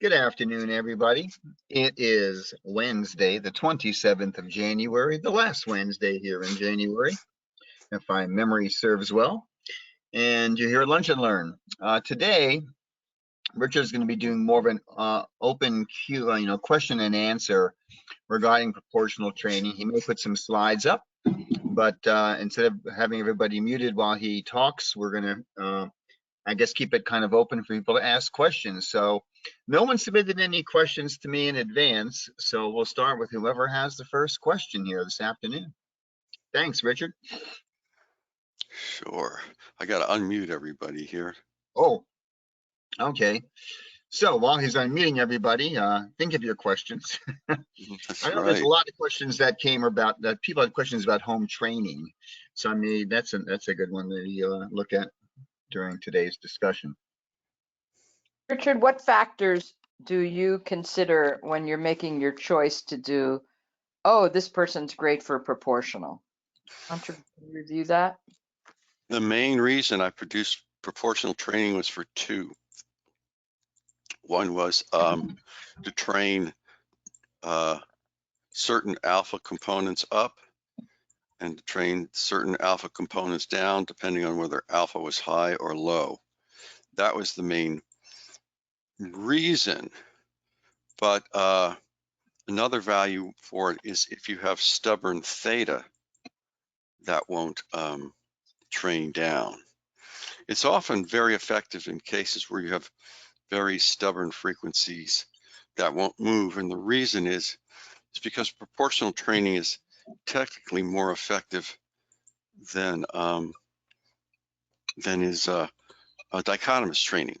Good afternoon, everybody. It is Wednesday, the 27th of January, the last Wednesday here in January, if my memory serves well. And you're here at Lunch and Learn. Today, Richard's going to be doing more of an open question and answer regarding proportional training. He may put some slides up, but instead of having everybody muted while he talks, we're going to I guess keep it kind of open for people to ask questions. So no one submitted any questions to me in advance, so we'll start with whoever has the first question here this afternoon. Thanks, Richard. Sure. I got to unmute everybody here. Oh, okay. So while he's unmuting everybody, think of your questions. That's I know right. there's a lot of questions that came about, that people had questions about home training. So I mean, that's a good one to look at during today's discussion. Richard, what factors do you consider when you're making your choice to do, oh, this person's great for proportional? Why don't you review that? The main reason I produced proportional training was for two. One was to train certain alpha components up and to train certain alpha components down, depending on whether alpha was high or low. That was the main reason. But another value for it is if you have stubborn theta, that won't train down. It's often very effective in cases where you have very stubborn frequencies that won't move. And the reason is because proportional training is technically more effective than is dichotomous training,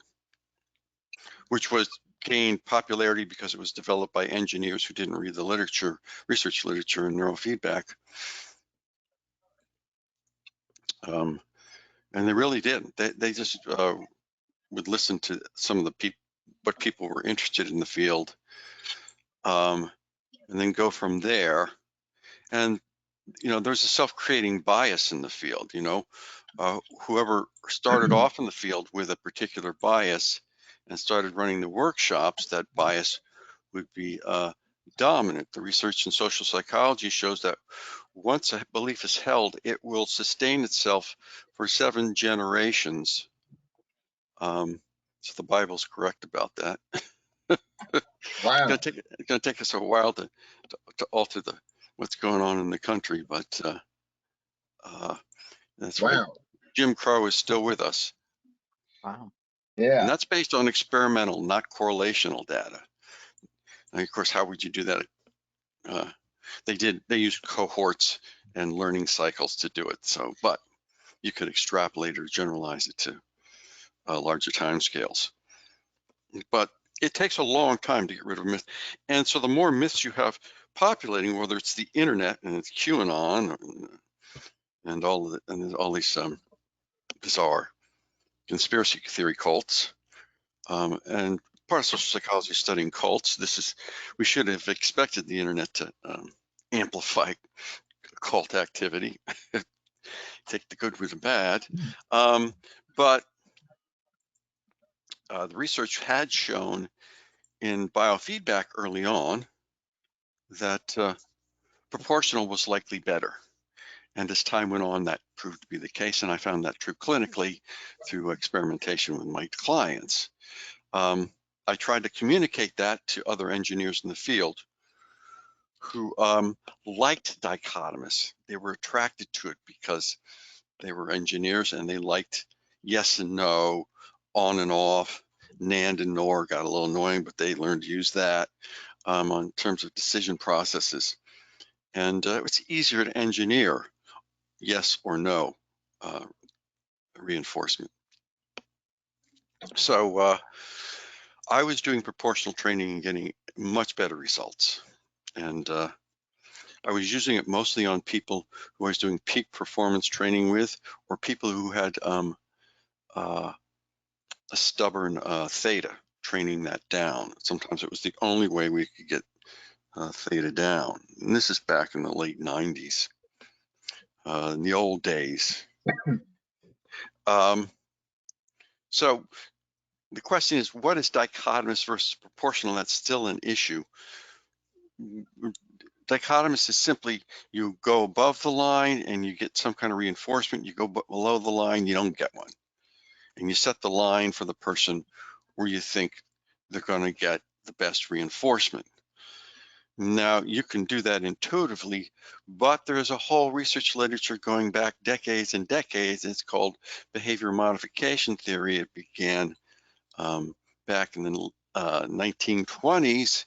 which was gained popularity because it was developed by engineers who didn't read the literature, research literature in neurofeedback. And they really didn't. They just would listen to some of the what people were interested in the field, and then go from there. And there's a self-creating bias in the field. Whoever started off in the field with a particular bias and started running the workshops, that bias would be dominant. The research in social psychology shows that once a belief is held, it will sustain itself for 7 generations. So the Bible's correct about that. Wow. It's going to take us a while to alter what's going on in the country, but that's why Jim Crow is still with us. Wow. Yeah. And that's based on experimental, not correlational data. And of course, how would you do that? They used cohorts and learning cycles to do it. So, but you could extrapolate or generalize it to larger timescales. But it takes a long time to get rid of myths. And so the more myths you have populating, whether it's the internet and it's QAnon and all these bizarre conspiracy theory cults, and part of social psychology is studying cults. We should have expected the internet to amplify cult activity, take the good with the bad. But the research had shown in biofeedback early on that proportional was likely better. And as time went on, that proved to be the case. And I found that true clinically through experimentation with my clients. I tried to communicate that to other engineers in the field who liked dichotomous. They were attracted to it because they were engineers and they liked yes and no, on and off. NAND and NOR got a little annoying, but they learned to use that on terms of decision processes. And it's easier to engineer yes or no reinforcement. So I was doing proportional training and getting much better results. And I was using it mostly on people who I was doing peak performance training with, or people who had a stubborn theta, training that down. Sometimes it was the only way we could get theta down. And this is back in the late 90s, in the old days. So the question is, what is dichotomous versus proportional? That's still an issue. Dichotomous is simply you go above the line and you get some kind of reinforcement. You go below the line, you don't get one. And you set the line for the person where you think they're going to get the best reinforcement. Now, you can do that intuitively, but there's a whole research literature going back decades and decades. It's called behavior modification theory. It began back in the 1920s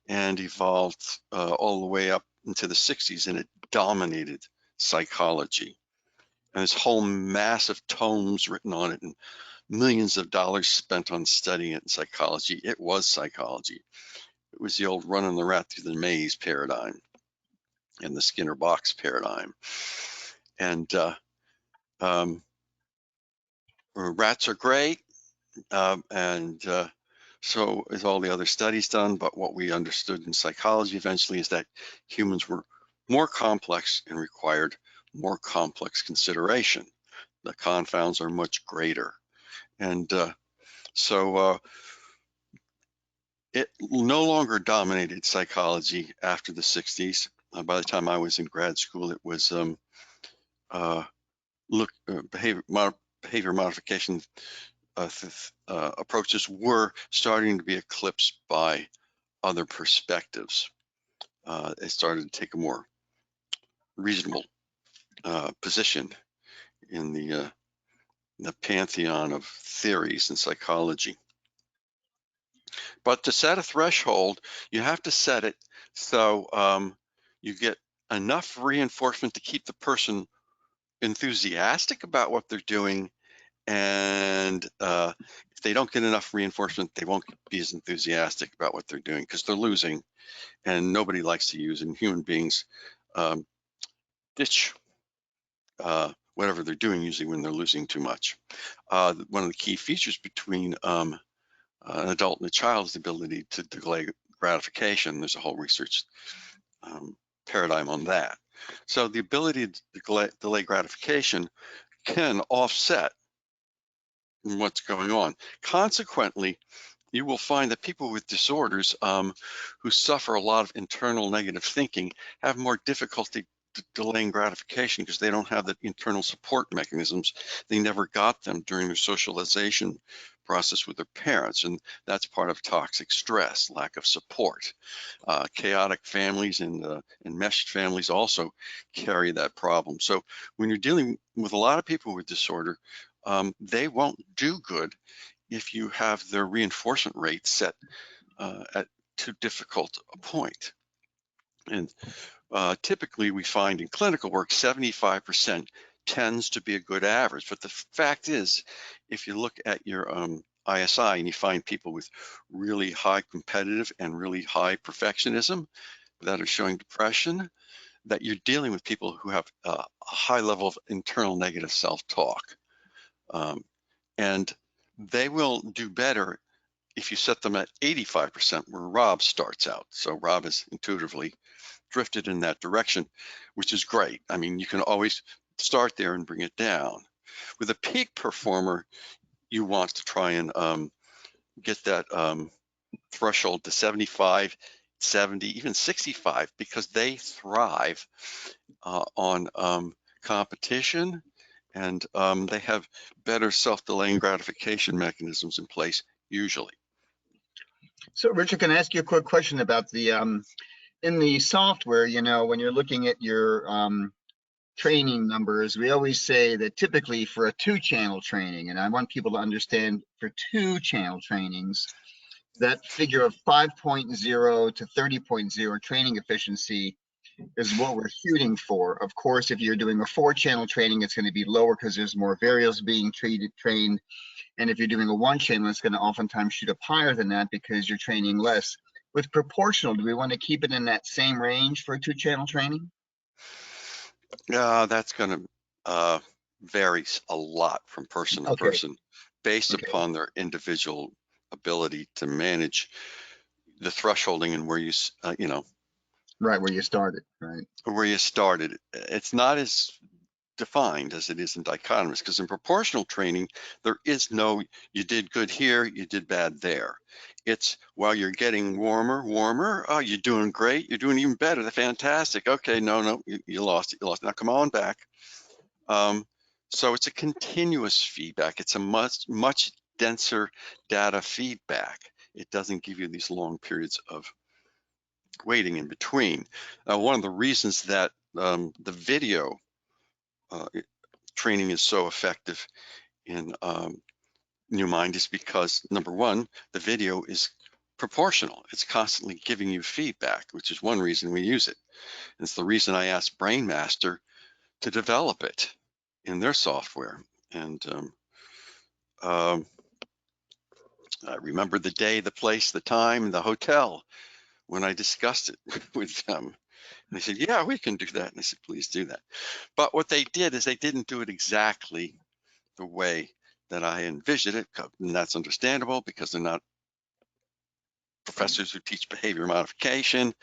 and evolved all the way up into the 60s, and it dominated psychology. And this whole massive tomes written on it and millions of dollars spent on studying it in psychology. It was psychology. It was the old running the rat through the maze paradigm and the Skinner box paradigm. And rats are great, and so is all the other studies done. But what we understood in psychology eventually is that humans were more complex and required more complex consideration. The confounds are much greater. And so it no longer dominated psychology after the 60s. By the time I was in grad school, it was behavior modification approaches were starting to be eclipsed by other perspectives. It started to take a more reasonable position in the pantheon of theories in psychology. But to set a threshold, you have to set it so you get enough reinforcement to keep the person enthusiastic about what they're doing. And if they don't get enough reinforcement, they won't be as enthusiastic about what they're doing because they're losing, and nobody likes to use, and human beings ditch whatever they're doing usually when they're losing too much. One of the key features between an adult and a child is the ability to delay gratification. There's a whole research paradigm on that. So the ability to delay gratification can offset what's going on. Consequently, you will find that people with disorders who suffer a lot of internal negative thinking have more difficulty delaying gratification because they don't have the internal support mechanisms. They never got them during their socialization process with their parents, and that's part of toxic stress, lack of support. Chaotic families and enmeshed families also carry that problem. So when you're dealing with a lot of people with disorder, they won't do good if you have their reinforcement rate set at too difficult a point. And typically we find in clinical work 75% tends to be a good average. But the fact is, if you look at your ISI and you find people with really high competitive and really high perfectionism that are showing depression, that you're dealing with people who have a high level of internal negative self-talk. And they will do better if you set them at 85%, where Rob starts out. So Rob has intuitively drifted in that direction, which is great. I mean, you can always start there and bring it down. With a peak performer, you want to try and get that threshold to 75, 70, even 65, because they thrive on competition, and they have better self-delaying gratification mechanisms in place usually. So Richard, can I ask you a quick question about the in the software, you know, when you're looking at your training numbers, we always say that typically for a 2-channel training, and I want people to understand for 2-channel trainings, that figure of 5.0 to 30.0 training efficiency is what we're shooting for. Of course, if you're doing a 4-channel training, it's going to be lower because there's more variables being trained. And if you're doing a 1-channel, it's going to oftentimes shoot up higher than that because you're training less. With proportional, do we want to keep it in that same range for a 2-channel training? That's going to vary a lot from person to person based upon their individual ability to manage the thresholding and where you, you know. Right, where you started, right? Where you started. It's not as defined as it is in dichotomous, because in proportional training, there is no, you did good here, you did bad there. It's, while you're getting warmer, oh, you're doing great, you're doing even better, they're fantastic. Okay, no, you lost it, now come on back. So it's a continuous feedback. It's a much denser data feedback. It doesn't give you these long periods of waiting in between. One of the reasons that the video training is so effective in NewMind is because, number one, the video is proportional. It's constantly giving you feedback, which is one reason we use it. And it's the reason I asked Brainmaster to develop it in their software. And I remember the day, the place, the time, the hotel when I discussed it with them. And they said, yeah, we can do that. And I said, please do that. But what they did is they didn't do it exactly the way that I envisioned it. And that's understandable because they're not professors who teach behavior modification.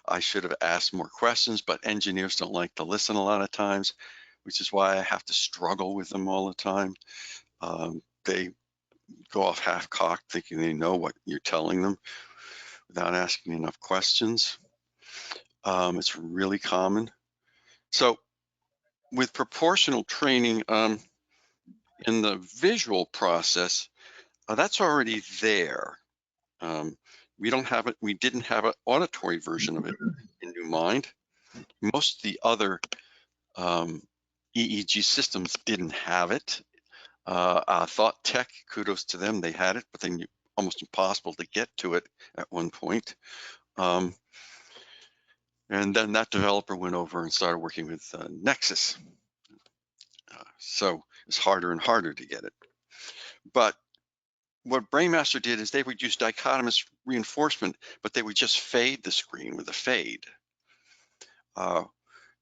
I should have asked more questions, but engineers don't like to listen a lot of times, which is why I have to struggle with them all the time. They go off half-cocked thinking they know what you're telling them without asking enough questions. It's really common. So with proportional training in the visual process, that's already there. We don't have it. We didn't have an auditory version of it in NewMind. Most of the other EEG systems didn't have it. Thought Tech, kudos to them, they had it, but then almost impossible to get to it at one point. And then that developer went over and started working with Nexus. So it's harder and harder to get it. But what Brainmaster did is they would use dichotomous reinforcement, but they would just fade the screen with a fade.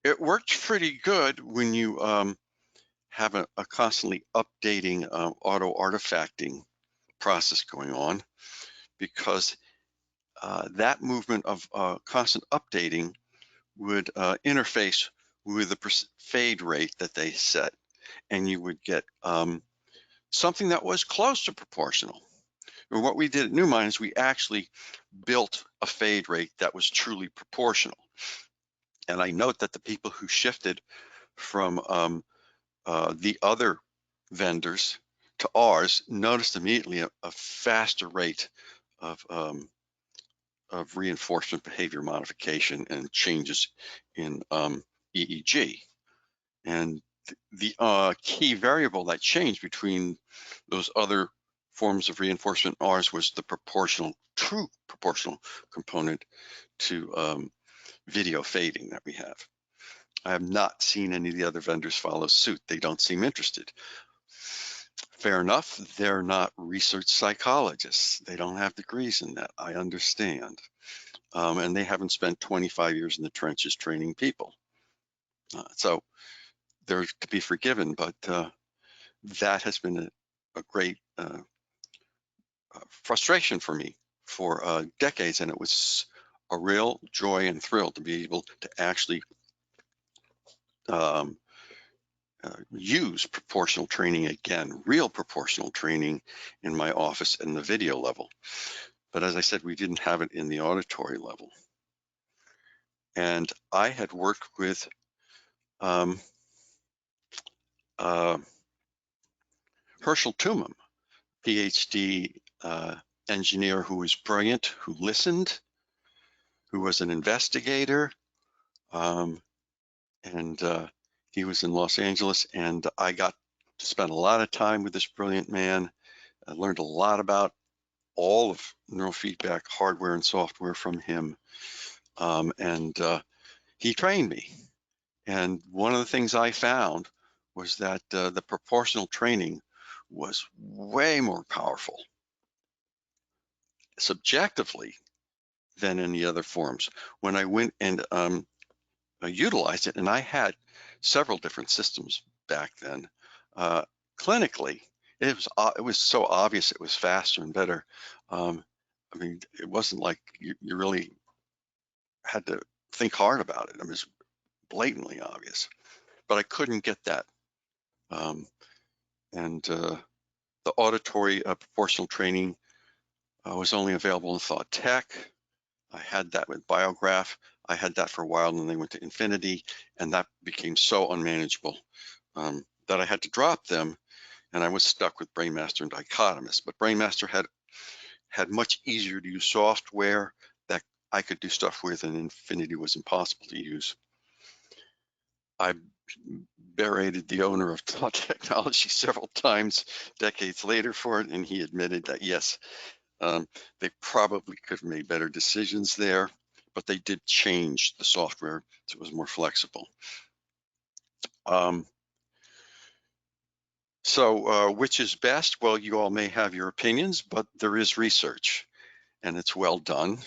It worked pretty good when you have a constantly updating auto artifacting process going on, because that movement of constant updating would interface with the fade rate that they set, and you would get something that was close to proportional. And what we did at NewMind is we actually built a fade rate that was truly proportional. And I note that the people who shifted from the other vendors to ours noticed immediately a faster rate of reinforcement behavior modification and changes in EEG. And the key variable that changed between those other forms of reinforcement and ours was the true proportional component to video fading that we have. I have not seen any of the other vendors follow suit. They don't seem interested. Fair enough, they're not research psychologists. They don't have degrees in that, I understand. And they haven't spent 25 years in the trenches training people. So they're to be forgiven, but that has been a great frustration for me for decades, and it was a real joy and thrill to be able to actually use proportional training again, real proportional training in my office in the video level. But as I said, we didn't have it in the auditory level. And I had worked with Herschel Tumum, PhD engineer who was brilliant, who listened, who was an investigator, and he was in Los Angeles, and I got to spend a lot of time with this brilliant man. I learned a lot about all of neurofeedback hardware and software from him, and he trained me. And one of the things I found was that the proportional training was way more powerful subjectively than any other forms. When I went and utilized it, and I had several different systems back then, clinically, it was so obvious it was faster and better. I mean, it wasn't like you really had to think hard about it. It was blatantly obvious, but I couldn't get that And the auditory proportional training was only available in Thought Tech. I had that with Biograph. I had that for a while, and then they went to Infinity, and that became so unmanageable that I had to drop them, and I was stuck with Brainmaster and Dichotomous. But Brainmaster had much easier to use software that I could do stuff with, and Infinity was impossible to use. I berated the owner of Thought Technology several times decades later for it, and he admitted that yes, they probably could have made better decisions there, but they did change the software so it was more flexible. So which is best? Well, you all may have your opinions, but there is research, and it's well done.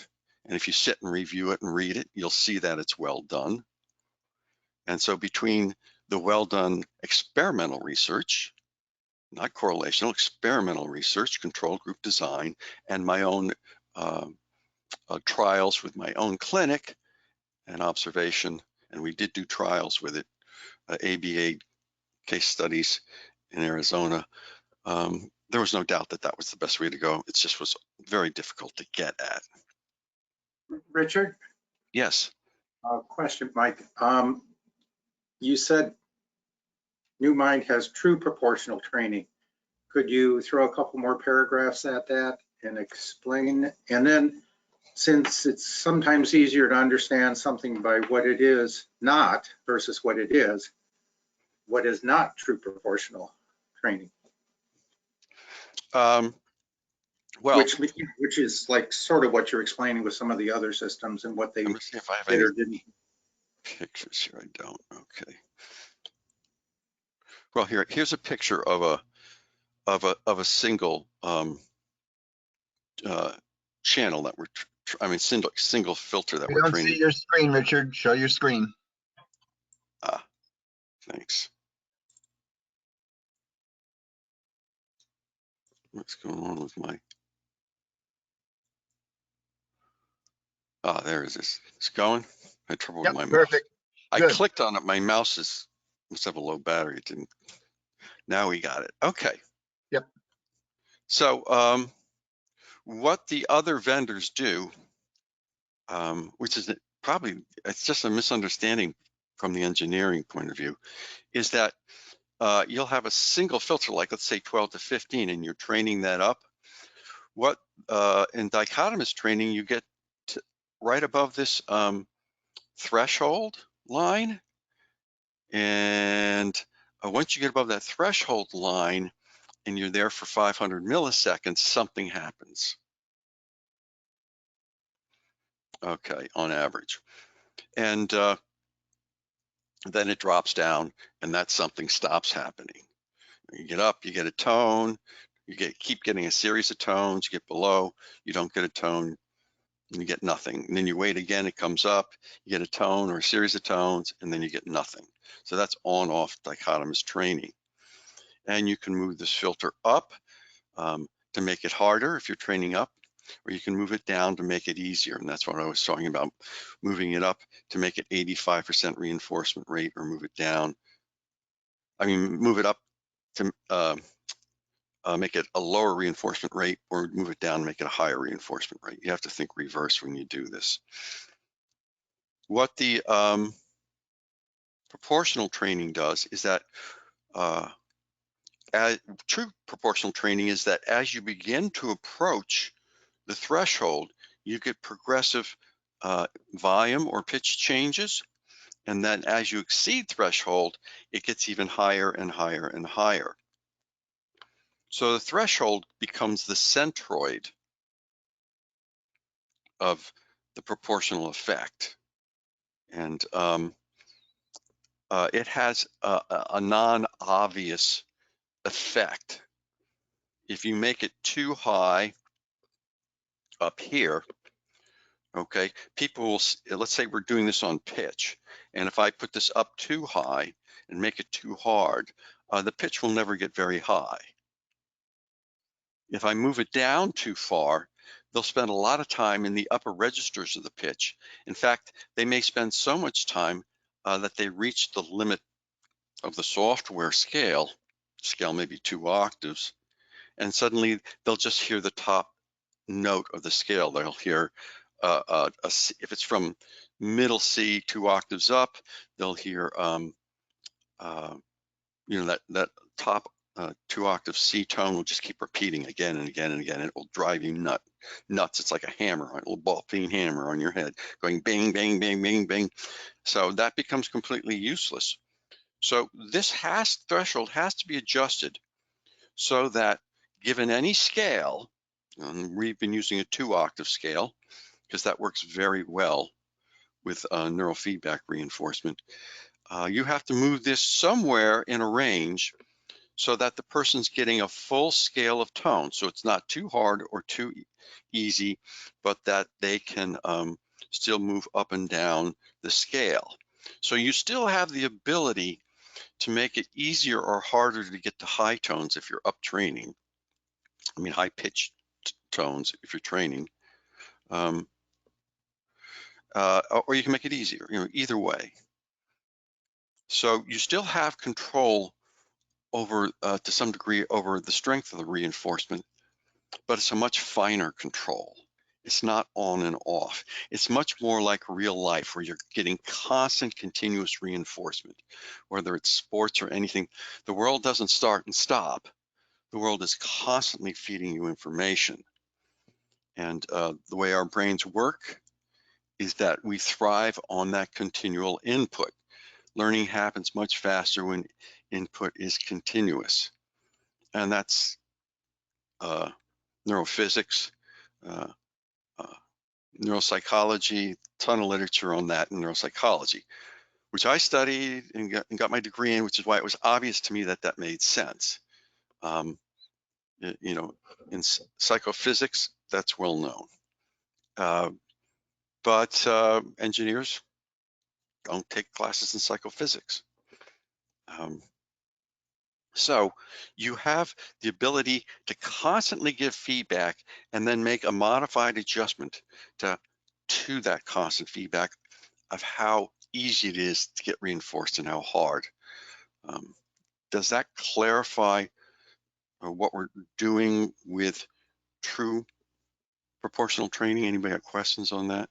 And if you sit and review it and read it, you'll see that it's well done. And so between the well done experimental research, not correlational, experimental research, control group design, and my own trials with my own clinic and observation, and we did do trials with it, ABA case studies in Arizona. There was no doubt that that was the best way to go. It just was very difficult to get at. Richard? Yes. Question, Mike. You said NewMind has true proportional training. Could you throw a couple more paragraphs at that and explain? And then, since it's sometimes easier to understand something by what it is not versus what is not true proportional training? Well, which is like sort of what you're explaining with some of the other systems and what they let me see if I have did any or didn't. pictures here. I don't. Okay. Well, here's a picture of a single channel that we're single filter that We we're don't training. see your screen, Richard. Show your screen. Thanks. What's going on with my? There it is. It's going. I had trouble with my mouse. Perfect. I Good. clicked on it. My mouse must have a low battery. It didn't. Now we got it. Okay. Yep. So what the other vendors do, which is probably, it's just a misunderstanding from the engineering point of view, is that you'll have a single filter, like let's say 12 to 15, and you're training that up. What in dichotomous training, you get to right above this threshold line, and once you get above that threshold line and you're there for 500 milliseconds, something happens. Okay, on average. And then it drops down and that something stops happening. You get up, you get a tone, keep getting a series of tones, you get below, you don't get a tone, and you get nothing. And then you wait again, it comes up, you get a tone or a series of tones, and then you get nothing. So that's on-off dichotomous training. And you can move this filter up to make it harder if you're training up, or you can move it down to make it easier. And that's what I was talking about, moving it up to make it 85% reinforcement rate, or move it down. I mean, move it up to make it a lower reinforcement rate, or move it down and make it a higher reinforcement rate. You have to think reverse when you do this. What the proportional training does is that true proportional training is that as you begin to approach the threshold, you get progressive volume or pitch changes. And then as you exceed threshold, it gets even higher and higher and higher. So the threshold becomes the centroid of the proportional effect. And it has a non-obvious effect. If you make it too high up here, okay, people will, let's say we're doing this on pitch, and if I put this up too high and make it too hard, the pitch will never get very high. If I move it down too far, they'll spend a lot of time in the upper registers of the pitch. In fact, they may spend so much time that they reach the limit of the software scale maybe 2 octaves, and suddenly they'll just hear the top note of the scale. They'll hear if it's from middle C 2 octaves up, they'll hear that top 2 octave C tone will just keep repeating again and again and again. It will drive you nuts. It's like a hammer, a little ball-peen hammer on your head, going bang, bang, bang, bang, bang. So that becomes completely useless. So this threshold has to be adjusted so that given any scale, and we've been using a 2 octave scale because that works very well with neurofeedback reinforcement. You have to move this somewhere in a range so that the person's getting a full scale of tone. So it's not too hard or too easy, but that they can still move up and down the scale. So you still have the ability to make it easier or harder to get to high tones if you're up training. I mean, high pitched tones if you're training. Or you can make it easier, either way. So you still have control over, to some degree, over the strength of the reinforcement, but it's a much finer control. It's not on and off. It's much more like real life where you're getting constant, continuous reinforcement, whether it's sports or anything. The world doesn't start and stop. The world is constantly feeding you information. And the way our brains work is that we thrive on that continual input. Learning happens much faster when input is continuous. And that's neurophysics, neuropsychology, ton of literature on that in neuropsychology, which I studied and got my degree in, which is why it was obvious to me that that made sense. In psychophysics, that's well known. But engineers don't take classes in psychophysics. So you have the ability to constantly give feedback and then make a modified adjustment to that constant feedback of how easy it is to get reinforced and how hard. Does that clarify what we're doing with true proportional training? Anybody got questions on that?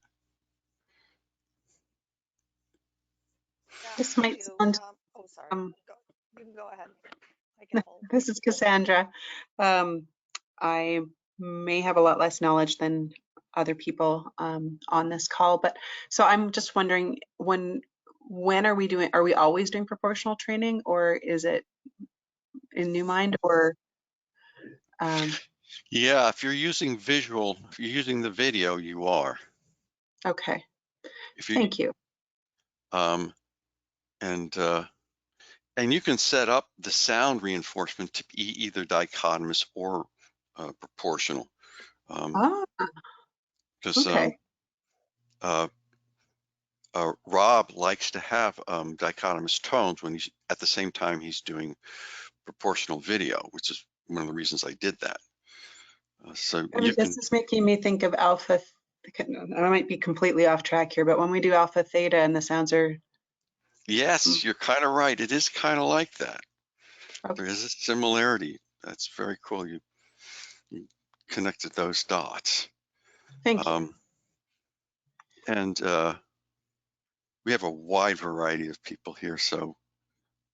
This might sound. Oh, sorry. You can go ahead. I can hold. This is Cassandra. I may have a lot less knowledge than other people on this call, but so I'm just wondering when are we always doing proportional training, or is it in NewMind, or? Yeah, if you're using visual, if you're using the video, you are. Okay. If you, Thank you. And you can set up the sound reinforcement to be either dichotomous or proportional. Because okay. Rob likes to have dichotomous tones when he's at the same time he's doing proportional video, which is one of the reasons I did that. So this is making me think of alpha. I might be completely off track here, but when we do alpha theta and the sounds are. Yes, you're kind of right. It is kind of like that. Okay. There is a similarity. That's very cool. You connected those dots. Thank you. And we have a wide variety of people here, so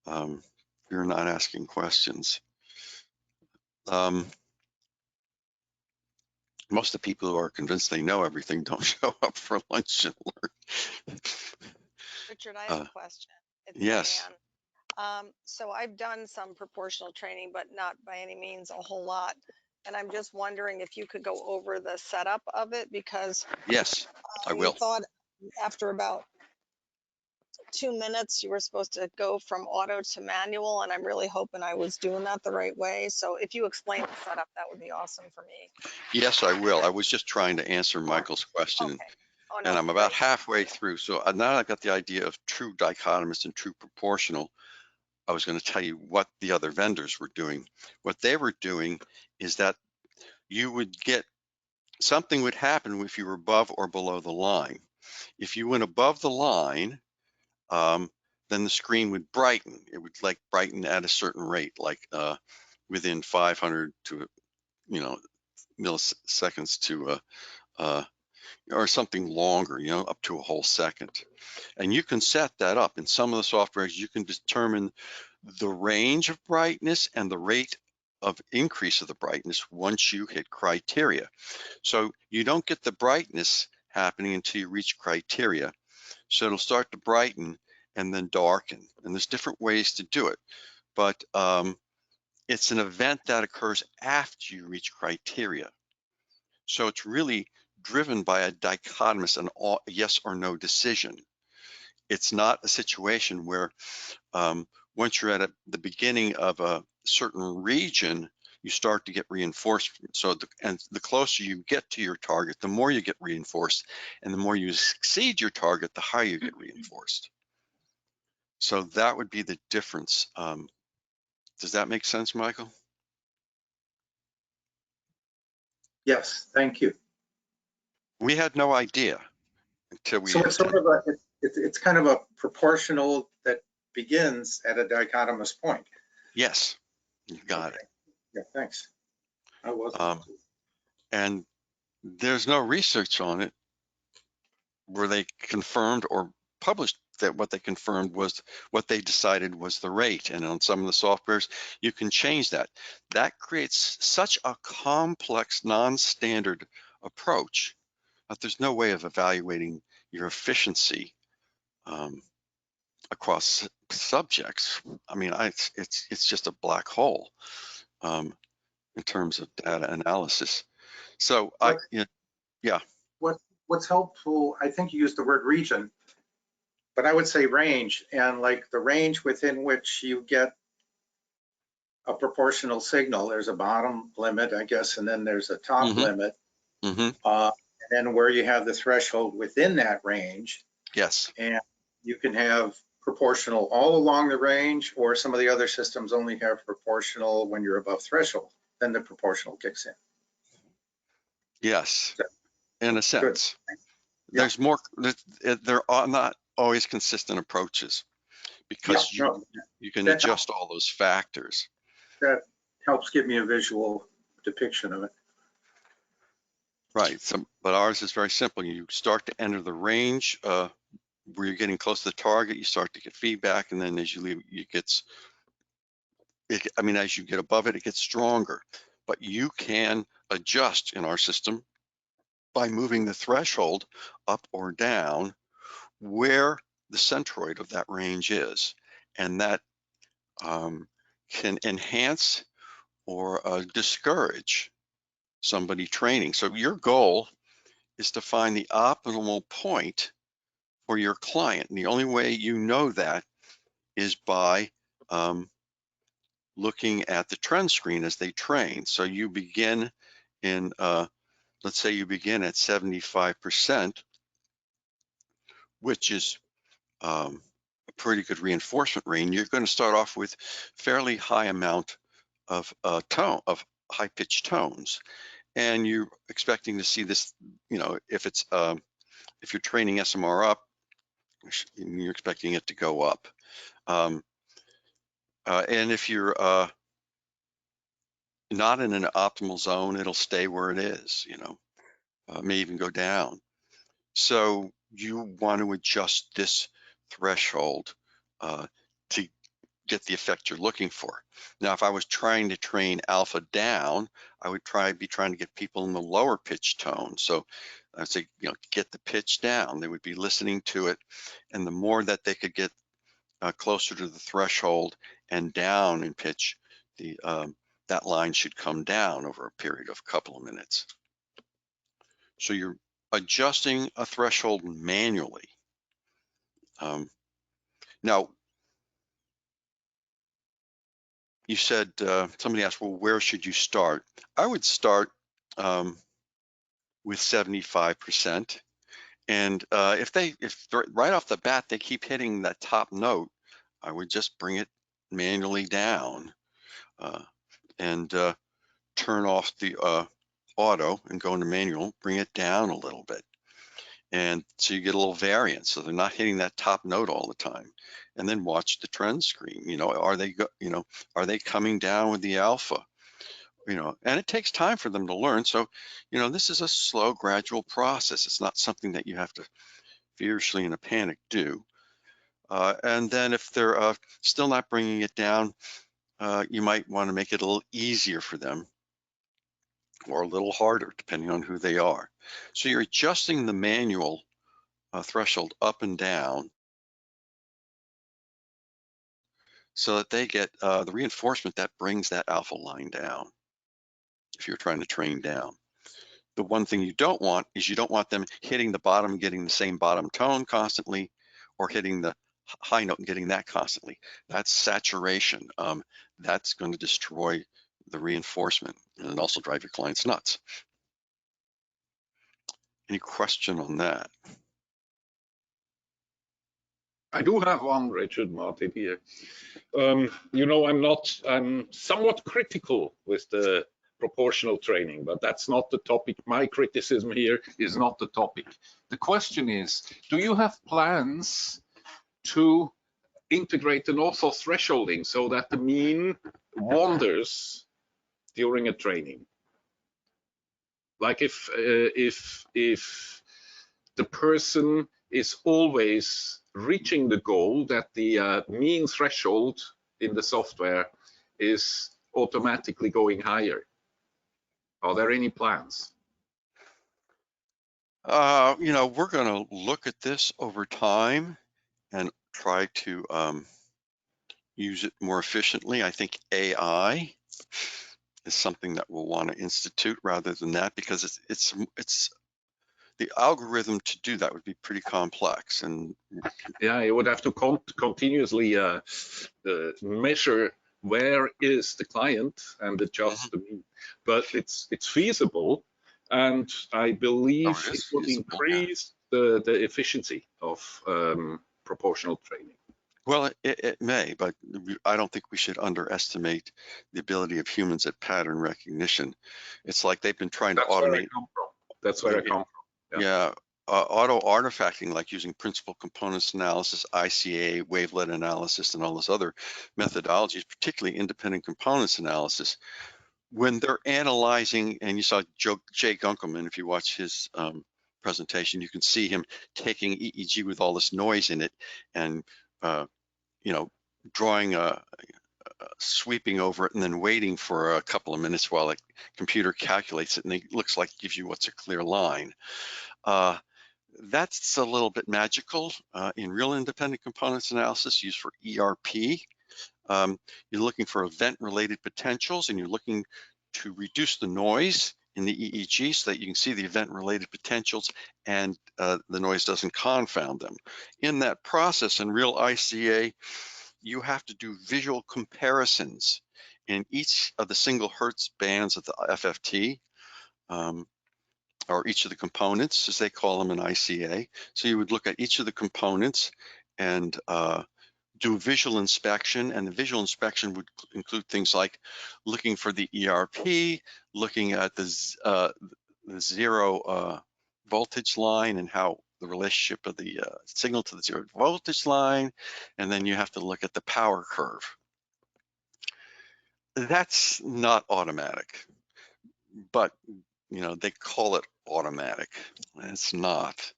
you're not asking questions. Most of the people who are convinced they know everything don't show up for lunch and learn. Richard, I have a question. It's yes. Diane. So I've done some proportional training, but not by any means a whole lot. And I'm just wondering if you could go over the setup of it, because yes, I will. You thought after about 2 minutes you were supposed to go from auto to manual, and I'm really hoping I was doing that the right way. So if you explain the setup, that would be awesome for me. Yes, I will. I was just trying to answer Michael's question. Okay. Oh, no, and I'm about halfway through. So now I've got the idea of true dichotomous and true proportional. I was going to tell you what the other vendors were doing. What they were doing is that you would get, something would happen if you were above or below the line. If you went above the line, then the screen would brighten. It would like brighten at a certain rate, like within 500 to, you know, milliseconds to, or something longer, you know, up to a whole second. And you can set that up. In some of the softwares, you can determine the range of brightness and the rate of increase of the brightness once you hit criteria. So you don't get the brightness happening until you reach criteria. So it'll start to brighten and then darken. And there's different ways to do it. But it's an event that occurs after you reach criteria. So it's really driven by a dichotomous, an yes or no decision. It's not a situation where once you're at the beginning of a certain region, you start to get reinforcement. So the closer you get to your target, the more you get reinforced, and the more you exceed your target, the higher you get reinforced. So that would be the difference. Does that make sense, Michael? Yes, thank you. We had no idea until we So it's sort of a, it's kind of a proportional that begins at a dichotomous point. Yes, you got it. Yeah, thanks. I wasn't. And there's no research on it where they confirmed or published that what they confirmed was what they decided was the rate. And on some of the softwares, you can change that. That creates such a complex, non-standard approach that there's no way of evaluating your efficiency across subjects. I mean, it's just a black hole in terms of data analysis. So yeah. What's helpful, I think you used the word region, but I would say range, and like the range within which you get a proportional signal. There's a bottom limit, I guess, and then there's a top limit. And then where you have the threshold within that range. Yes. And you can have proportional all along the range, or some of the other systems only have proportional when you're above threshold. Then the proportional kicks in. Yes, in a sense. Yeah. There's more, there are not always consistent approaches because you can adjust all those factors. That helps give me a visual depiction of it. Right, but ours is very simple. You start to enter the range where you're getting close to the target, you start to get feedback, and then as you leave, as you get above it, it gets stronger. But you can adjust in our system by moving the threshold up or down where the centroid of that range is. And that can enhance or discourage somebody training. So your goal is to find the optimal point for your client. And the only way you know that is by looking at the trend screen as they train. So you begin in, let's say you begin at 75%, which is a pretty good reinforcement range. You're going to start off with fairly high amount of high-pitched tones, and you're expecting to see this. If you're training SMR up, you're expecting it to go up. And if you're not in an optimal zone, it'll stay where it is. May even go down. So you want to adjust this threshold to get the effect you're looking for. Now, if I was trying to train alpha down, I would be trying to get people in the lower pitch tone. So I'd say, get the pitch down. They would be listening to it, and the more that they could get closer to the threshold and down in pitch, that line should come down over a period of a couple of minutes. So you're adjusting a threshold manually. Now, you said, somebody asked, well, where should you start? I would start with 75%. And if right off the bat, they keep hitting that top note, I would just bring it manually down and turn off the auto and go into manual, bring it down a little bit. And so you get a little variance. So they're not hitting that top note all the time. And then watch the trend screen. You know, are they coming down with the alpha? You know, and it takes time for them to learn. So, you know, this is a slow, gradual process. It's not something that you have to fiercely in a panic do. And then if they're still not bringing it down, you might want to make it a little easier for them or a little harder, depending on who they are. So you're adjusting the manual threshold up and down so that they get the reinforcement that brings that alpha line down if you're trying to train down. The one thing you don't want is you don't want them hitting the bottom, getting the same bottom tone constantly, or hitting the high note and getting that constantly. That's saturation. That's going to destroy the reinforcement and also drive your clients nuts. Any question on that? I do have one, Richard Martin here. You know, I'm somewhat critical with the proportional training, but that's not the topic. My criticism here is not the topic. The question is, do you have plans to integrate an auto thresholding so that the mean wanders during a training? Like if the person is always reaching the goal, that the mean threshold in the software is automatically going higher. Are there any plans? You know, we're going to look at this over time and try to use it more efficiently. I think AI is something that we'll want to institute rather than that, because it's the algorithm to do that would be pretty complex. And yeah, you would have to continuously measure where is the client and adjust the mean. But it's feasible, and I believe it would increase the efficiency of proportional training. Well, it may, but I don't think we should underestimate the ability of humans at pattern recognition. It's like they've been trying to automate. That's where I come from. Yeah, auto artifacting, like using principal components analysis, ICA, wavelet analysis, and all those other methodologies, particularly independent components analysis. When they're analyzing, and you saw Jay Gunkelman, if you watch his presentation, you can see him taking EEG with all this noise in it and you know, drawing sweeping over it and then waiting for a couple of minutes while a computer calculates it, and it looks like it gives you what's a clear line. That's a little bit magical. In real independent components analysis used for ERP, you're looking for event-related potentials, and you're looking to reduce the noise in the EEG so that you can see the event-related potentials and the noise doesn't confound them. In that process, in real ICA, you have to do visual comparisons in each of the single hertz bands of the FFT, or each of the components, as they call them in ICA. So you would look at each of the components and do visual inspection, and the visual inspection would include things like looking for the ERP, looking at the zero voltage line and how the relationship of the signal to the zero voltage line, and then you have to look at the power curve. That's not automatic, but you know, they call it automatic. It's not.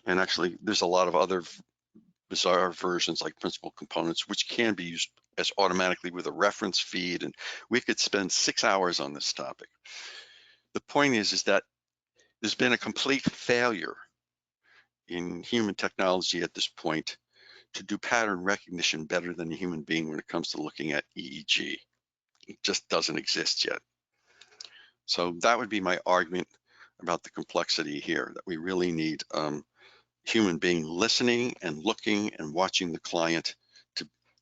And actually, there's a lot of other bizarre versions like principal components, which can be used as automatically with a reference feed. And we could spend 6 hours on this topic. The point is that there's been a complete failure in human technology at this point to do pattern recognition better than a human being when it comes to looking at EEG. It just doesn't exist yet. So that would be my argument about the complexity here, that we really need human being listening and looking and watching the client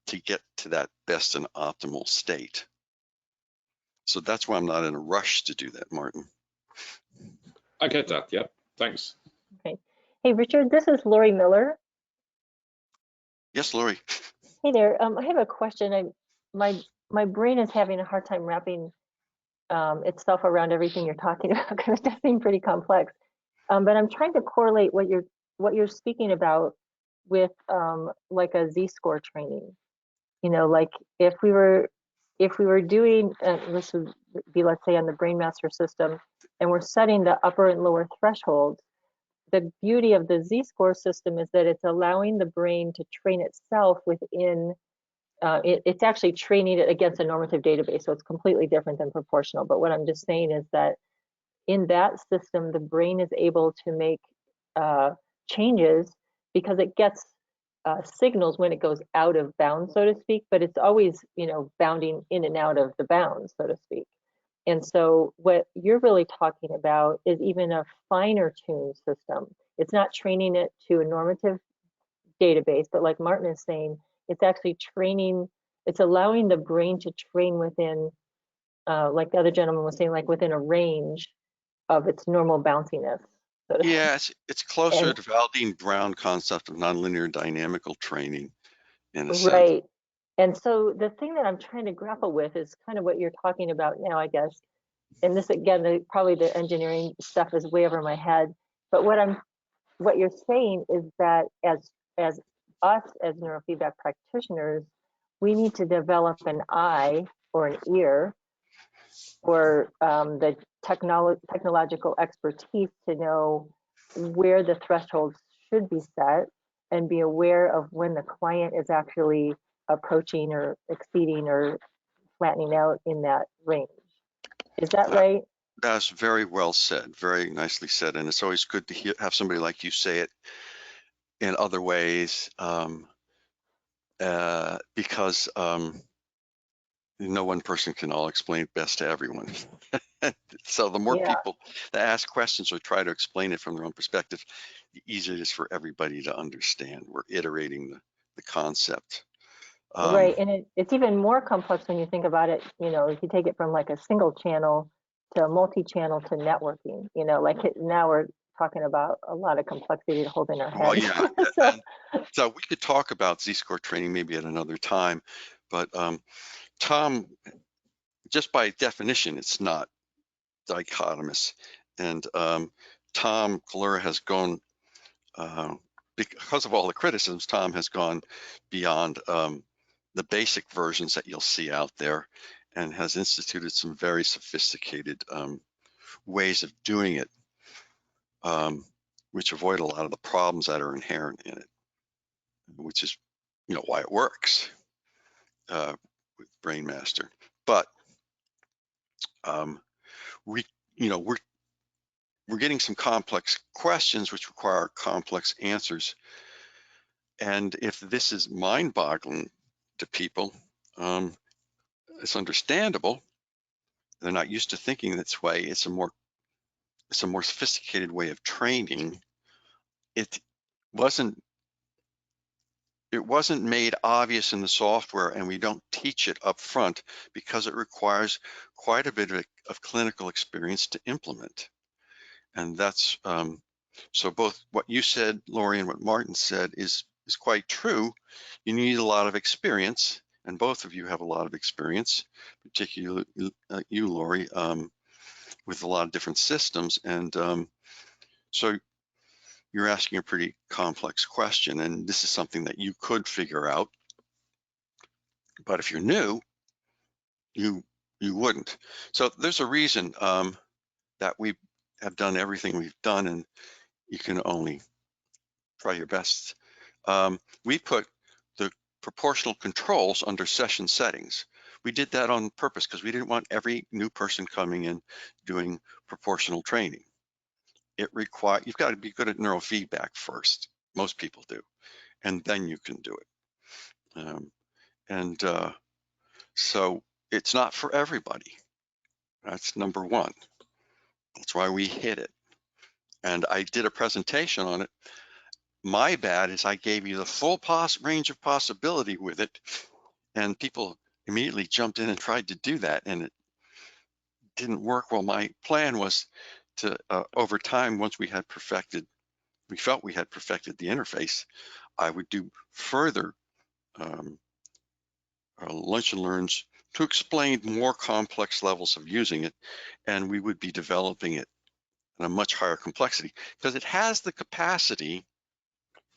to get to that best and optimal state. So that's why I'm not in a rush to do that, Martin. I get that, yeah, thanks. Okay. Hey, Richard, this is Lori Miller. Yes, Lori. Hey there, I have a question. My brain is having a hard time wrapping itself around everything you're talking about because it does seem pretty complex. But I'm trying to correlate what you're speaking about with like a Z-score training. You know, like if we were doing this would be, let's say, on the BrainMaster system, and we're setting the upper and lower thresholds. The beauty of the Z-score system is that it's allowing the brain to train itself within. It's actually training it against a normative database, so it's completely different than proportional. But what I'm just saying is that in that system, the brain is able to make changes because it gets signals when it goes out of bounds, so to speak, but it's always, you know, bounding in and out of the bounds, so to speak. And so what you're really talking about is even a finer tuned system. It's not training it to a normative database, but like Martin is saying, it's actually training, it's allowing the brain to train within, like the other gentleman was saying, like within a range of its normal bounciness. So to speak. Yeah, it's closer And to Valdine Brown concept of nonlinear dynamical training in a sense. right. And so the thing that I'm trying to grapple with is kind of what you're talking about now, I guess. And this again, probably the engineering stuff is way over my head. But what you're saying is that as us as neurofeedback practitioners, we need to develop an eye or an ear or the technological expertise to know where the thresholds should be set and be aware of when the client is actually approaching or exceeding or flattening out in that range. Is that That, right? that's very well said, very nicely said, and it's always good to have somebody like you say it in other ways, because no one person can all explain it best to everyone. So the more Yeah. people that ask questions or try to explain it from their own perspective, the easier it is for everybody to understand. We're iterating the concept. Right, and it's even more complex when you think about it, you know, if you take it from like a single channel to a multi-channel to networking, you know, like now we're talking about a lot of complexity to hold in our Well, heads. yeah, So, so we could talk about Z-score training maybe at another time, but Tom, just by definition, it's not dichotomous. And Tom Kalura has gone, because of all the criticisms, Tom has gone beyond the basic versions that you'll see out there and has instituted some very sophisticated ways of doing it, which avoid a lot of the problems that are inherent in it, which is, you know, why it works with BrainMaster. But we, you know, we're getting some complex questions which require complex answers. And if this is mind-boggling to people, it's understandable. They're not used to thinking this way. It's a more sophisticated way of training. It wasn't made obvious in the software, and we don't teach it up front because it requires quite a bit of clinical experience to implement. And that's so both what you said, Lori, and what Martin said is quite true. You need a lot of experience, and both of you have a lot of experience, particularly you, Lori, with a lot of different systems. And so you're asking a pretty complex question, and this is something that you could figure out. But if you're new, you wouldn't. So there's a reason that we have done everything we've done, and you can only try your best. We put the proportional controls under session settings. We did that on purpose because we didn't want every new person coming in doing proportional training. You've got to be good at neurofeedback first. Most people do, and then you can do it. So it's not for everybody. That's number one. That's why we hit it. And I did a presentation on it. My bad is I gave you the full range of possibility with it, and people immediately jumped in and tried to do that, and it didn't work. Well, my plan was to, over time, once we felt we had perfected the interface, I would do further lunch and learns to explain more complex levels of using it, and we would be developing it and a much higher complexity, because it has the capacity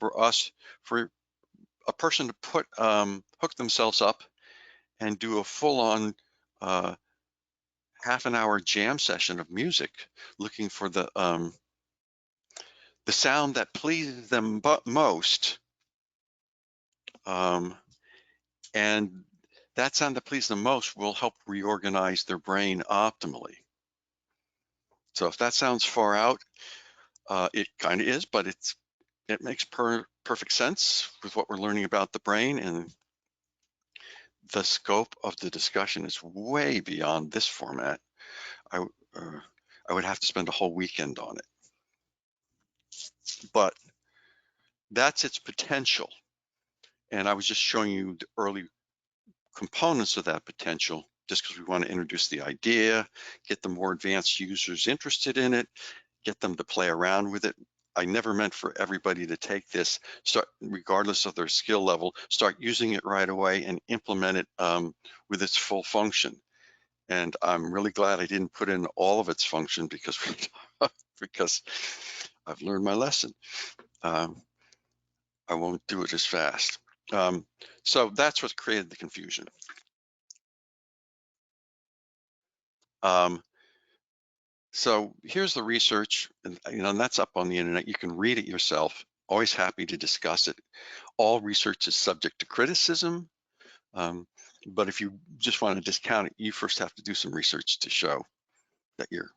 for a person to put hook themselves up and do a full-on half-an-hour jam session of music, looking for the sound that pleases them most, and that sound that pleases them most will help reorganize their brain optimally. So if that sounds far out, it kind of is, but it makes perfect sense with what we're learning about the brain, and the scope of the discussion is way beyond this format. I would have to spend a whole weekend on it, but that's its potential. And I was just showing you the early components of that potential, just because we want to introduce the idea, get the more advanced users interested in it, get them to play around with it. I never meant for everybody to take this, start regardless of their skill level, start using it right away and implement it with its full function. And I'm really glad I didn't put in all of its function, because I've learned my lesson. I won't do it as fast. So that's what created the confusion. So here's the research, and that's up on the internet. You can read it yourself. Always happy to discuss it. All research is subject to criticism, but if you just want to discount it, you first have to do some research to show that your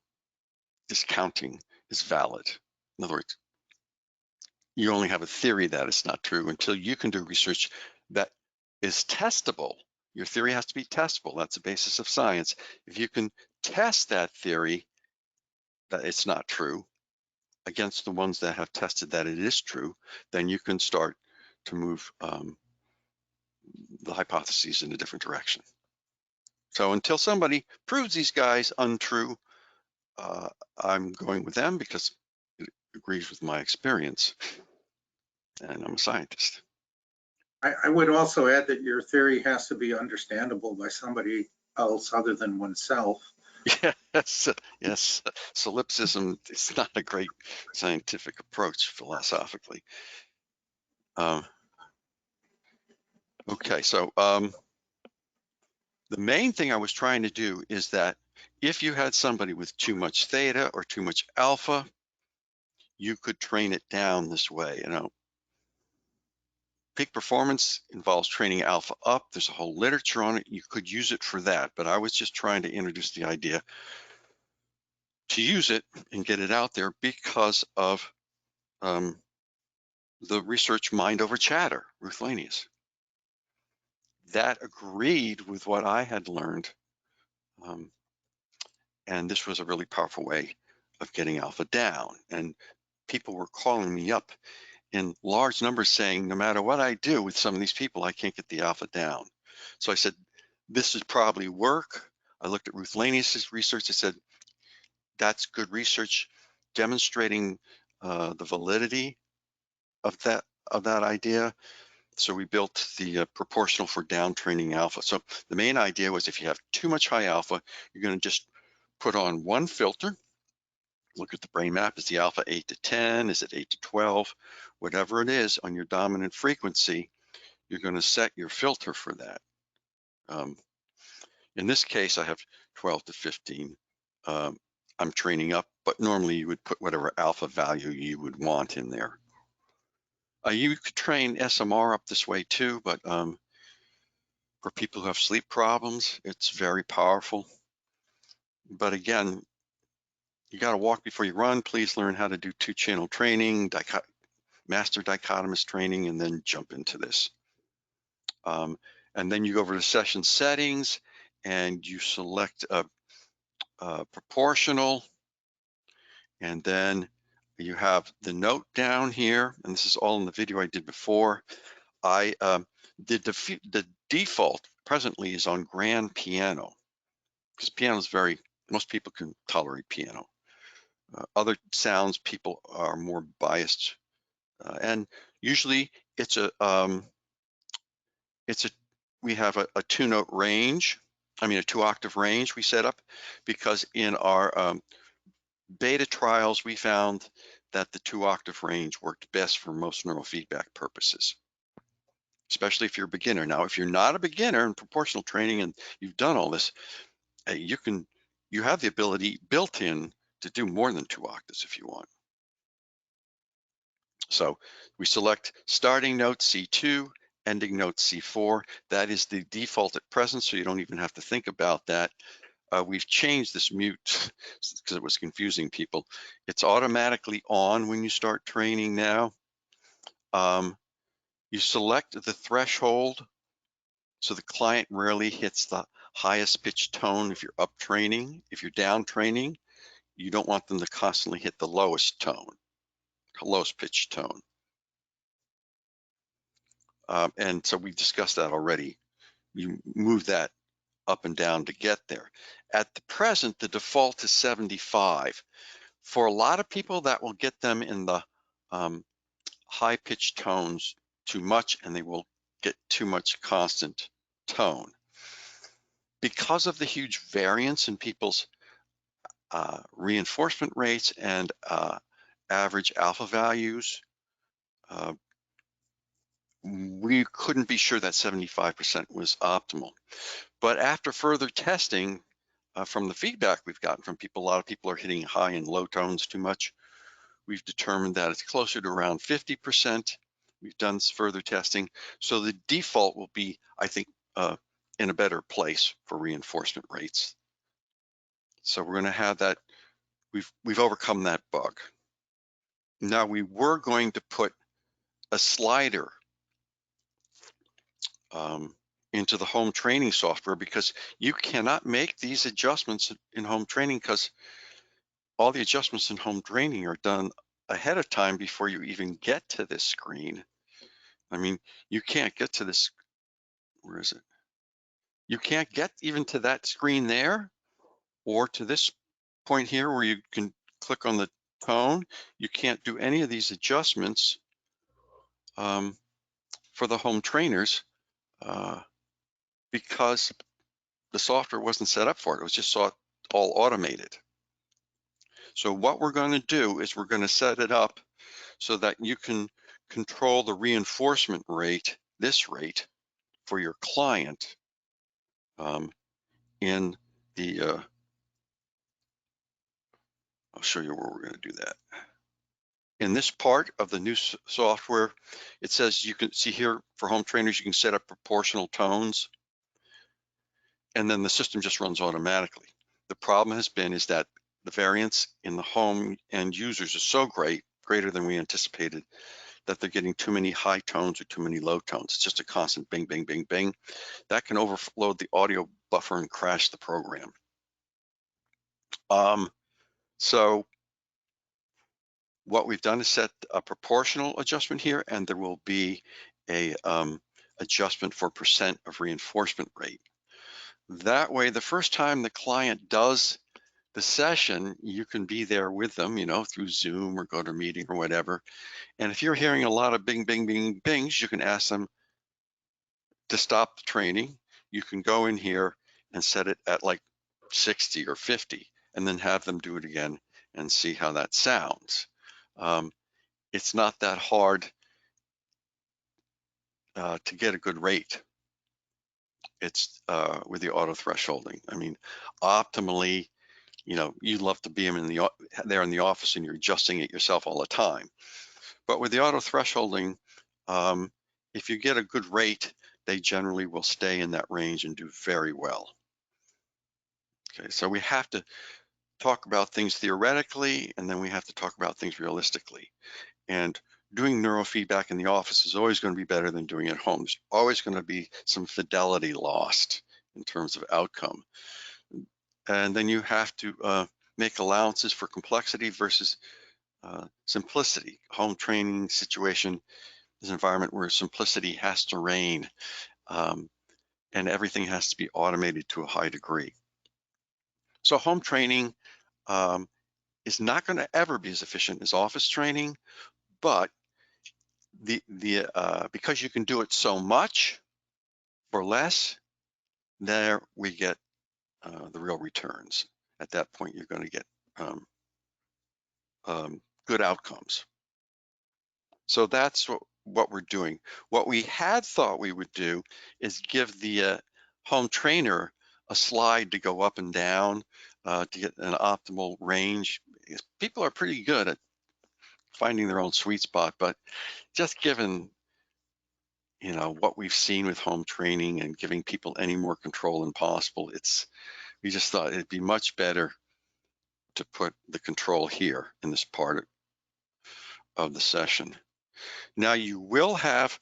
discounting is valid. In other words, you only have a theory that it's not true until you can do research that is testable. Your theory has to be testable. That's the basis of science. If you can test that theory that it's not true against the ones that have tested that it is true, then you can start to move the hypotheses in a different direction. So until somebody proves these guys untrue, I'm going with them because it agrees with my experience, and I'm a scientist. I would also add that your theory has to be understandable by somebody else other than oneself. Yes, yes. Solipsism is not a great scientific approach philosophically. Okay, so the main thing I was trying to do is that if you had somebody with too much theta or too much alpha, you could train it down this way. Peak performance involves training alpha up. There's a whole literature on it. You could use it for that, but I was just trying to introduce the idea to use it and get it out there because of the research Mind Over Chatter, Ruth Lanius. That agreed with what I had learned, and this was a really powerful way of getting alpha down. And people were calling me up in large numbers saying, no matter what I do with some of these people, I can't get the alpha down. So I said, this is probably work. I looked at Ruth Lanius's research. I said, that's good research demonstrating the validity of that idea. So we built the proportional for down training alpha. So the main idea was if you have too much high alpha, you're going to just put on one filter. Look at the brain map. Is the alpha 8 to 10? Is it 8 to 12? Whatever it is on your dominant frequency, you're going to set your filter for that. In this case, I have 12 to 15. I'm training up, but normally you would put whatever alpha value you would want in there. You could train SMR up this way too, but for people who have sleep problems, it's very powerful. But again, you got to walk before you run. Please learn how to do 2-channel training, master dichotomous training, and then jump into this. And then you go over to session settings and you select a proportional, and then you have the note down here, and this is all in the video I did before. The default presently is on grand piano, because piano is most people can tolerate piano. Other sounds people are more biased, and usually we have a 2-note range. I mean a 2-octave range we set up, because in our beta trials, we found that the 2-octave range worked best for most neurofeedback purposes, especially if you're a beginner. Now, if you're not a beginner in proportional training and you've done all this, you have the ability built in to do more than 2 octaves if you want. So we select starting note C2, ending note C4. That is the default at present, so you don't even have to think about that. We've changed this mute because it was confusing people. It's automatically on when you start training now. You select the threshold, so the client rarely hits the highest pitch tone if you're up training. If you're down training, you don't want them to constantly hit the lowest tone, lowest pitch tone. And so we discussed that already. You move that up and down to get there. At the present, the default is 75. For a lot of people, that will get them in the high pitched tones too much, and they will get too much constant tone. Because of the huge variance in people's reinforcement rates and average alpha values, we couldn't be sure that 75% was optimal. But after further testing, from the feedback we've gotten from people, a lot of people are hitting high and low tones too much. We've determined that it's closer to around 50%. We've done further testing. So the default will be, I think, in a better place for reinforcement rates. So we're going to have that. We've overcome that bug. Now, we were going to put a slider into the home training software, because you cannot make these adjustments in home training, because all the adjustments in home training are done ahead of time before you even get to this screen. I mean, you can't get to this, where is it? You can't get even to that screen there, or to this point here where you can click on the tone. You can't do any of these adjustments for the home trainers because the software wasn't set up for it. It was just all automated. So what we're going to do is we're going to set it up so that you can control the reinforcement rate, this rate, for your client in the, I'll show you where we're going to do that. In this part of the new software, it says, you can see here for home trainers, you can set up proportional tones, and then the system just runs automatically. The problem has been is that the variance in the home end users is so greater than we anticipated, that they're getting too many high tones or too many low tones. It's just a constant bing, bing, bing, bing. That can overload the audio buffer and crash the program. So what we've done is set a proportional adjustment here, and there will be a adjustment for percent of reinforcement rate. That way, the first time the client does the session, you can be there with them, you know, through Zoom or GoToMeeting or whatever. And if you're hearing a lot of bing, bing, bing, bings, you can ask them to stop the training. You can go in here and set it at like 60 or 50, and then have them do it again and see how that sounds. It's not that hard to get a good rate. It's with the auto thresholding. I mean, optimally, you know, you'd love to be there in the office and you're adjusting it yourself all the time. But with the auto thresholding, if you get a good rate, they generally will stay in that range and do very well. Okay, so we have to talk about things theoretically, and then we have to talk about things realistically. And doing neurofeedback in the office is always going to be better than doing it at home. There's always going to be some fidelity lost in terms of outcome. And then you have to make allowances for complexity versus simplicity. Home training situation is an environment where simplicity has to reign, and everything has to be automated to a high degree. So home training is not going to ever be as efficient as office training, but because you can do it so much for less, there we get the real returns. At that point, you're going to get good outcomes. So that's what we're doing. What we had thought we would do is give the home trainer a slide to go up and down to get an optimal range. People are pretty good at finding their own sweet spot, but just given what we've seen with home training and giving people any more control than possible, we just thought it'd be much better to put the control here in this part of the session. Now you will have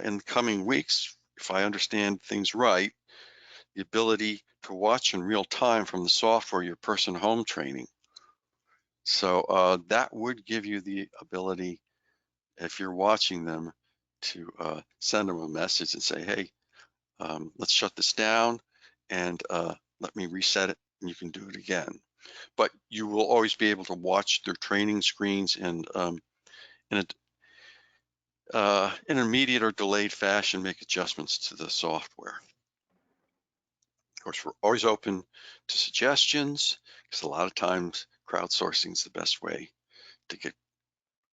in the coming weeks, if I understand things right, the ability to watch in real time from the software your person home training. So that would give you the ability, if you're watching them, to send them a message and say, hey, let's shut this down and let me reset it, and you can do it again. But you will always be able to watch their training screens and in an immediate or delayed fashion make adjustments to the software. Of course, we're always open to suggestions, because a lot of times crowdsourcing is the best way to get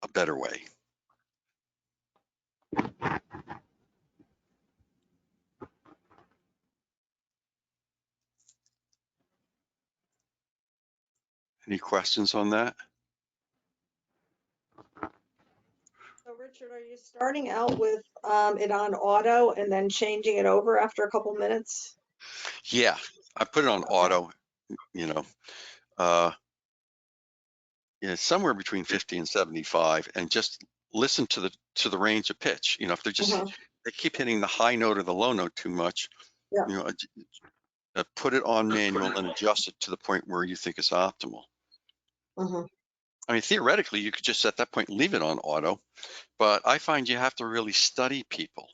a better way. Any questions on that? So Richard, are you starting out with it on auto and then changing it over after a couple minutes? Yeah, I put it on auto, somewhere between 50 and 75, and just listen to the range of pitch. If they're just they keep hitting the high note or the low note too much, Yeah. Put it on manual and adjust it to the point where you think is optimal. I mean, theoretically, you could just at that point leave it on auto, but I find you have to really study people.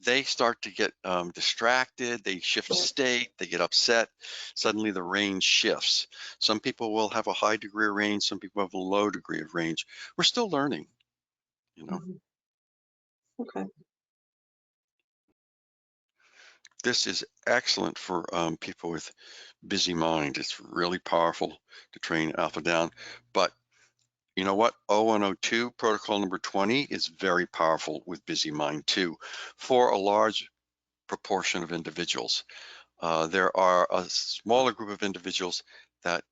They start to get distracted, they shift state, they get upset, suddenly the range shifts. Some people will have a high degree of range, some people have a low degree of range. We're still learning, Okay. This is excellent for people with busy mind. It's really powerful to train alpha down, but you know what? 0102 protocol number 20 is very powerful with busy mind too, for a large proportion of individuals. There are a smaller group of individuals that,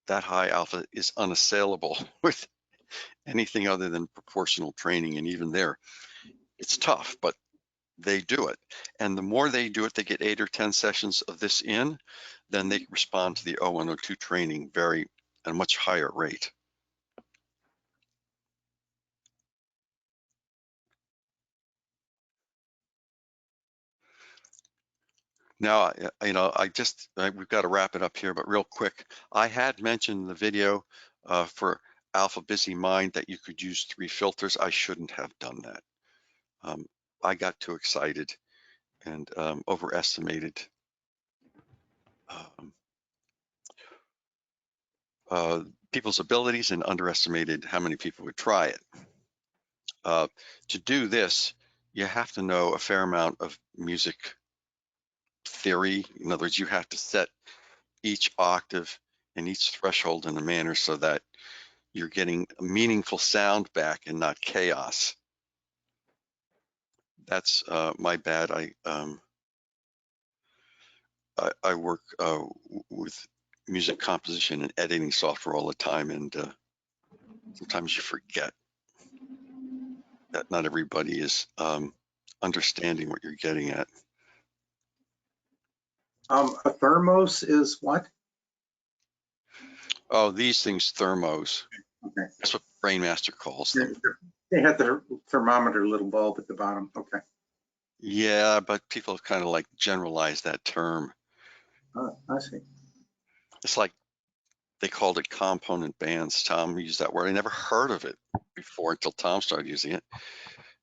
that high alpha is unassailable with anything other than proportional training. And even there, it's tough, but they do it. And the more they do it, they get 8 or 10 sessions of this in, then they respond to the 0102 training at a much higher rate. Now, we've got to wrap it up here, but real quick, I had mentioned the video for Alpha Busy Mind that you could use 3 filters. I shouldn't have done that. I got too excited and overestimated people's abilities and underestimated how many people would try it. To do this, you have to know a fair amount of music theory. In other words, you have to set each octave and each threshold in a manner so that you're getting a meaningful sound back and not chaos. That's my bad. I work with music composition and editing software all the time, and sometimes you forget that not everybody is understanding what you're getting at. A thermos is what? Oh, these things, thermos. Okay. That's what Brainmaster calls them. They had the thermometer little bulb at the bottom. Okay. Yeah, but people have kind of like generalized that term. Oh, I see. It's like they called it component bands. Tom used that word. I never heard of it before until Tom started using it.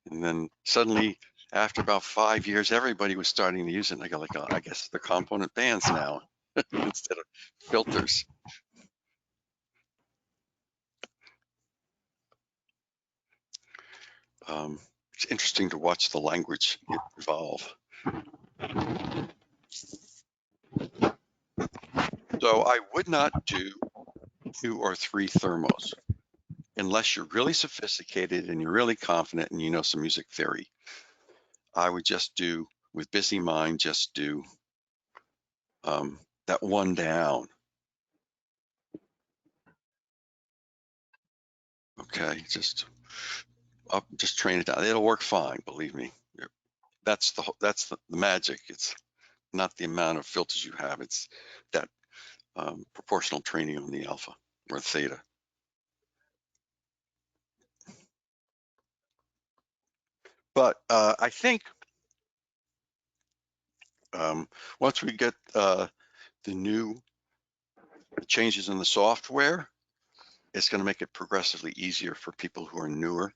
And then suddenly, after about 5 years, everybody was starting to use it. And I go like, oh, I guess they're component bands now instead of filters. It's interesting to watch the language evolve. So I would not do 2 or 3 thermos, unless you're really sophisticated and you're really confident and you know some music theory. I would just do, with busy mind, just do that one down. Okay, just train it down. It'll work fine, believe me. That's the magic. It's not the amount of filters you have. It's that proportional training on the alpha or theta. But I think once we get the new changes in the software, it's going to make it progressively easier for people who are newer.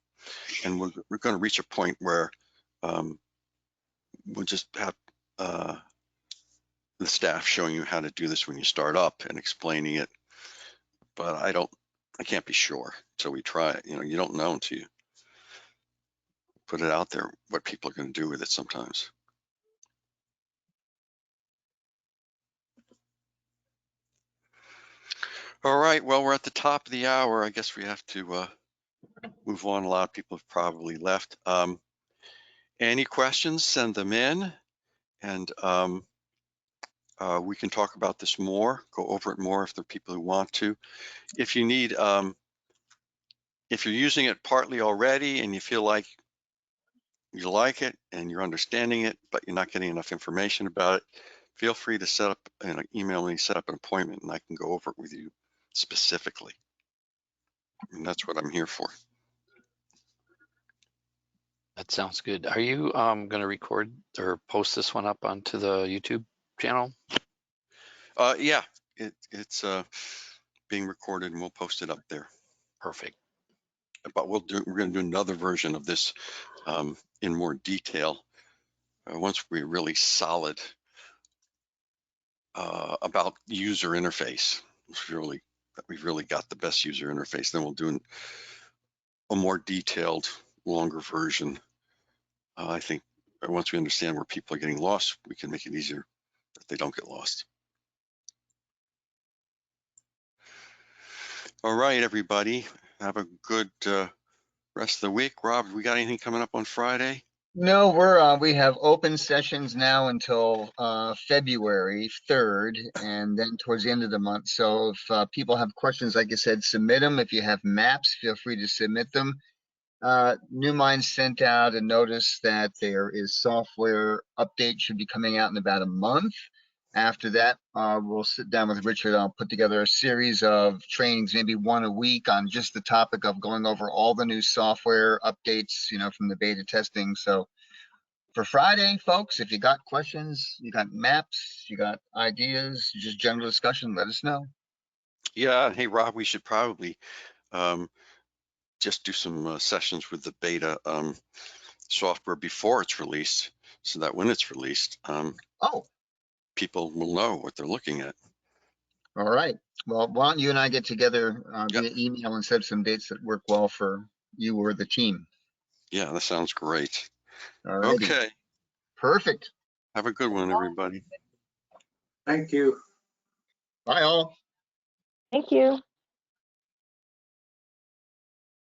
And we're going to reach a point where we'll just have the staff showing you how to do this when you start up and explaining it. But I can't be sure until we try it. You know, you don't know until you put it out there what people are going to do with it sometimes. All right, well, we're at the top of the hour. I guess we have to move on. A lot of people have probably left. Any questions, send them in, and we can talk about this more, go over it more if there are people who want to. If you need, if you're using it partly already and you feel like you like it and you're understanding it, but you're not getting enough information about it, feel free to set up, email me, set up an appointment, and I can go over it with you specifically. And that's what I'm here for. That sounds good. Are you going to record or post this one up onto the YouTube channel? Yeah, it's being recorded and we'll post it up there. Perfect. But we're going to do another version of this in more detail once we're really solid about user interface. We've really got the best user interface. Then we'll do a more detailed, longer version. I think once we understand where people are getting lost, we can make it easier that they don't get lost. All right, everybody, have a good rest of the week. Rob, we got anything coming up on Friday? No, we have open sessions now until February 3rd, and then towards the end of the month. So if people have questions, like I said, submit them. If you have maps, feel free to submit them. NewMind sent out a notice that there is software update should be coming out in about a month. After that, we'll sit down with Richard. I'll put together a series of trainings, maybe one a week, on just the topic of going over all the new software updates, from the beta testing. So for Friday, folks, if you got questions, you got maps, you got ideas, just general discussion, let us know. Yeah, hey, Rob, we should probably just do some sessions with the beta software before it's released, so that when it's released, people will know what they're looking at. All right. Well, why don't you and I get together via email and set up some dates that work well for you or the team? Yeah, that sounds great. All right. Okay. Perfect. Have a good one, everybody. Thank you. Bye, all. Thank you.